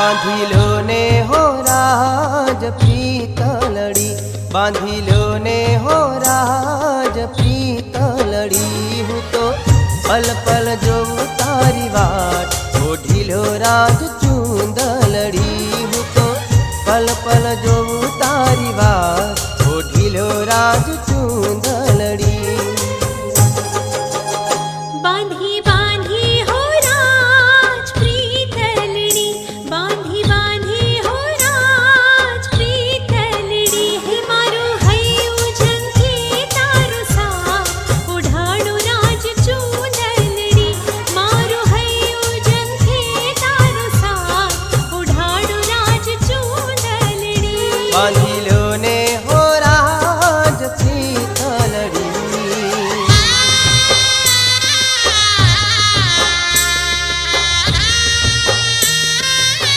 बांधिलो ने हो राज प्रीतलड़ी, बांधिलो ने हो राज प्रीतलड़ी। हूँ तो पल पल जोऊं तारी वाट, ओढ़िलो राज चूंदलड़ी। हूँ तो पल पल जोऊं तारी वाट, ओढ़िलो राज चूंदलड़ी। बांधी बांधी हो राज प्रीतलड़ी, बांधी बांधी हो राज प्रीतलड़ी। हे मारो हयु झंखे तारो सा, ओढ़ाड़ो राज चूंदलड़ी। मारो हयु झंखे तारो सा, ओढ़ाड़ो राज चूंदलड़ी।